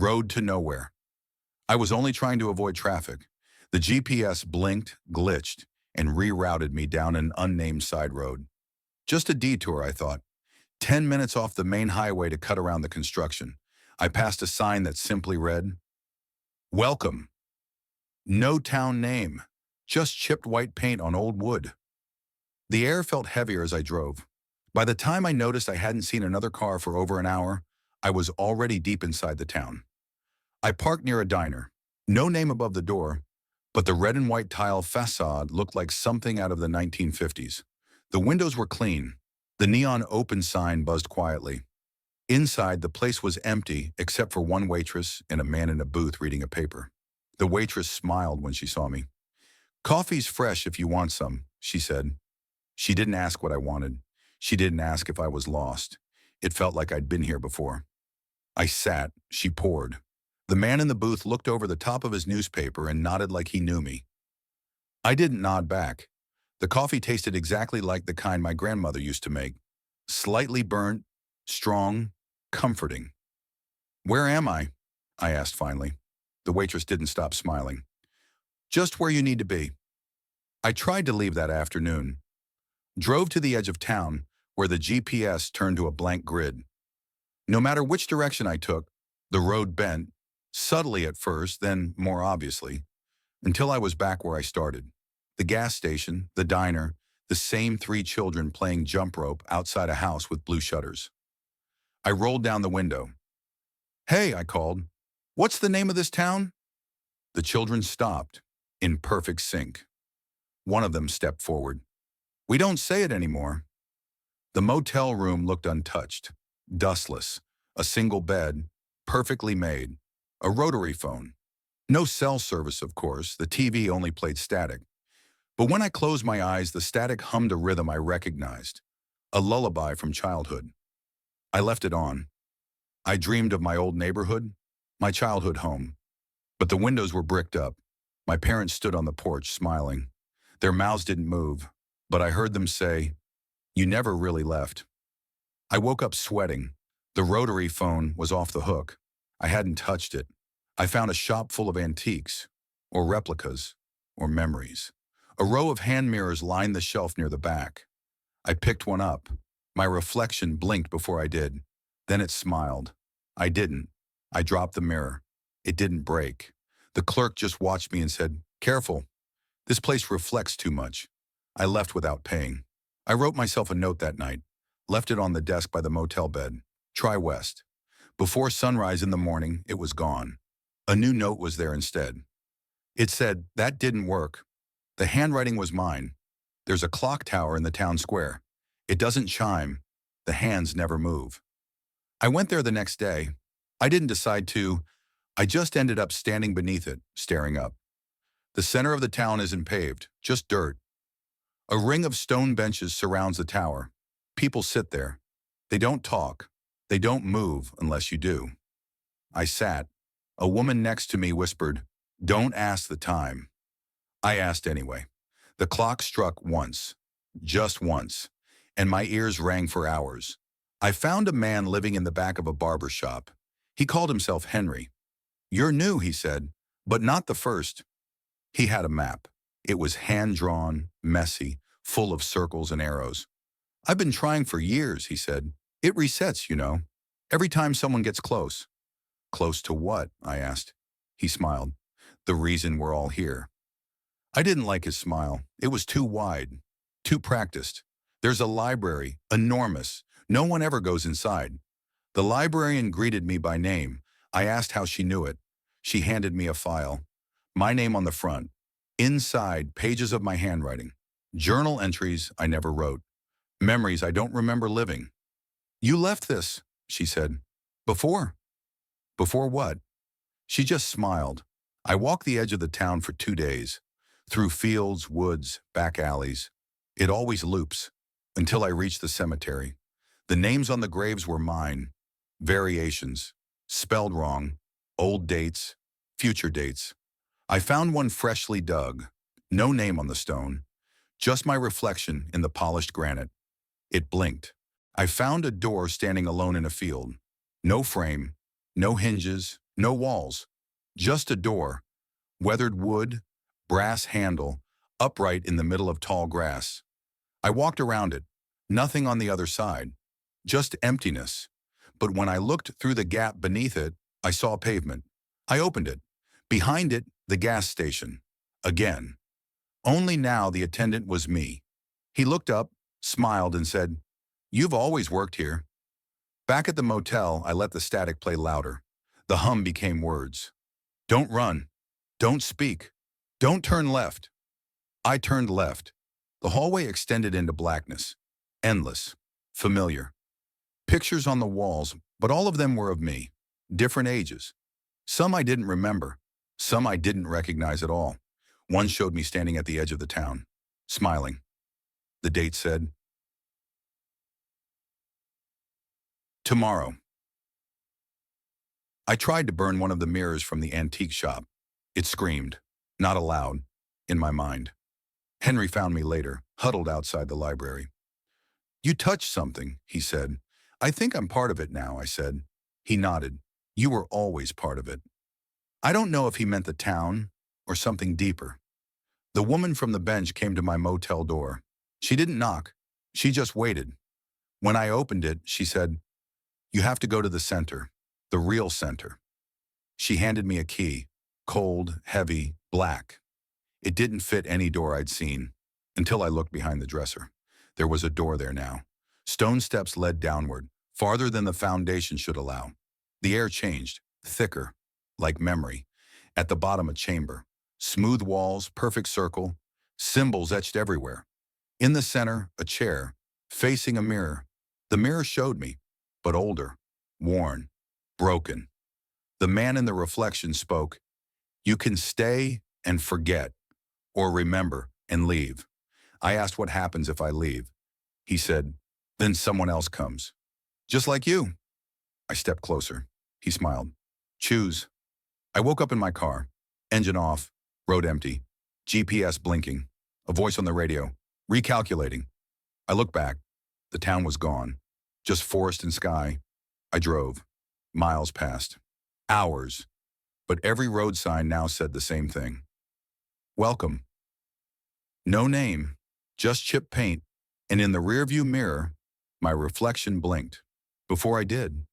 Road to nowhere. I was only trying to avoid traffic. The GPS blinked, glitched, and rerouted me down an unnamed side road. Just a detour, I thought. 10 minutes off the main highway to cut around the construction. I passed a sign that simply read, "Welcome. No town name. Just chipped white paint on old wood." The air felt heavier as I drove. By the time I noticed I hadn't seen another car for over an hour, I was already deep inside the town. I parked near a diner. No name above the door, but the red and white tile facade looked like something out of the 1950s. The windows were clean. The neon open sign buzzed quietly. Inside, the place was empty except for one waitress and a man in a booth reading a paper. The waitress smiled when she saw me. "Coffee's fresh if you want some," she said. She didn't ask what I wanted. She didn't ask if I was lost. It felt like I'd been here before. I sat. She poured. The man in the booth looked over the top of his newspaper and nodded like he knew me. I didn't nod back. The coffee tasted exactly like the kind my grandmother used to make. Slightly burnt, strong, comforting. "Where am I?" I asked finally. The waitress didn't stop smiling. "Just where you need to be." I tried to leave that afternoon. Drove to the edge of town, where the GPS turned to a blank grid. No matter which direction I took, the road bent, subtly at first, then more obviously, until I was back where I started. The gas station, the diner, the same three children playing jump rope outside a house with blue shutters. I rolled down the window. "Hey," I called. "What's the name of this town?" The children stopped, in perfect sync. One of them stepped forward. "We don't say it anymore." The motel room looked untouched, dustless, a single bed, perfectly made, a rotary phone. No cell service, of course, the TV only played static. But when I closed my eyes, the static hummed a rhythm I recognized, a lullaby from childhood. I left it on. I dreamed of my old neighborhood, my childhood home. But the windows were bricked up. My parents stood on the porch, smiling. Their mouths didn't move, but I heard them say, "You never really left." I woke up sweating. The rotary phone was off the hook. I hadn't touched it. I found a shop full of antiques, or replicas, or memories. A row of hand mirrors lined the shelf near the back. I picked one up. My reflection blinked before I did. Then it smiled. I didn't. I dropped the mirror. It didn't break. The clerk just watched me and said, "Careful. This place reflects too much." I left without paying. I wrote myself a note that night, left it on the desk by the motel bed. "Try west." Before sunrise in the morning, it was gone. A new note was there instead. It said, "That didn't work." The handwriting was mine. "There's a clock tower in the town square. It doesn't chime. The hands never move." I went there the next day. I didn't decide to. I just ended up standing beneath it, staring up. The center of the town isn't paved, just dirt. A ring of stone benches surrounds the tower. People sit there. They don't talk. They don't move unless you do. I sat. A woman next to me whispered, "Don't ask the time." I asked anyway. The clock struck once, just once, and my ears rang for hours. I found a man living in the back of a barber shop. He called himself Henry. "You're new," he said, "but not the first." He had a map. It was hand-drawn, messy, full of circles and arrows. "I've been trying for years," he said. "It resets, you know, every time someone gets close." "Close to what?" I asked. He smiled. "The reason we're all here." I didn't like his smile. It was too wide, too practiced. "There's a library, enormous. No one ever goes inside." The librarian greeted me by name. I asked how she knew it. She handed me a file. My name on the front. Inside, pages of my handwriting. Journal entries I never wrote. Memories I don't remember living. "You left this," she said. "Before." "Before what?" She just smiled. I walked the edge of the town for 2 days. Through fields, woods, back alleys. It always loops. Until I reached the cemetery. The names on the graves were mine. Variations. Spelled wrong. Old dates. Future dates. I found one freshly dug. No name on the stone. Just my reflection in the polished granite. It blinked. I found a door standing alone in a field. No frame. No hinges. No walls, just a door, weathered wood, brass handle, upright in the middle of tall grass. I walked around it, nothing on the other side, just emptiness. But when I looked through the gap beneath it, I saw pavement. I opened it. Behind it, the gas station. Again. Only now the attendant was me. He looked up, smiled, and said, "You've always worked here." Back at the motel, I let the static play louder. The hum became words. "Don't run. Don't speak. Don't turn left." I turned left. The hallway extended into blackness. Endless. Familiar. Pictures on the walls, but all of them were of me. Different ages. Some I didn't remember. Some I didn't recognize at all. One showed me standing at the edge of the town, smiling. The date said, "Tomorrow." I tried to burn one of the mirrors from the antique shop. It screamed, not aloud, in my mind. Henry found me later, huddled outside the library. "You touched something," he said. "I think I'm part of it now," I said. He nodded. "You were always part of it." I don't know if he meant the town or something deeper. The woman from the bench came to my motel door. She didn't knock. She just waited. When I opened it, she said, "You have to go to the center, the real center." She handed me a key, cold, heavy, black. It didn't fit any door I'd seen, until I looked behind the dresser. There was a door there now. Stone steps led downward, farther than the foundation should allow. The air changed, thicker, like memory. At the bottom, a chamber. Smooth walls, perfect circle, symbols etched everywhere. In the center, a chair, facing a mirror. The mirror showed me, but older, worn, broken. The man in the reflection spoke, "You can stay and forget, or remember and leave." I asked what happens if I leave. He said, "Then someone else comes. Just like you." I stepped closer. He smiled. "Choose." I woke up in my car. Engine off, road empty, GPS blinking, a voice on the radio, recalculating. I looked back. The town was gone. Just forest and sky. I drove. Miles passed. Hours. But every road sign now said the same thing. "Welcome." No name, just chip paint, and in the rearview mirror, my reflection blinked. Before I did,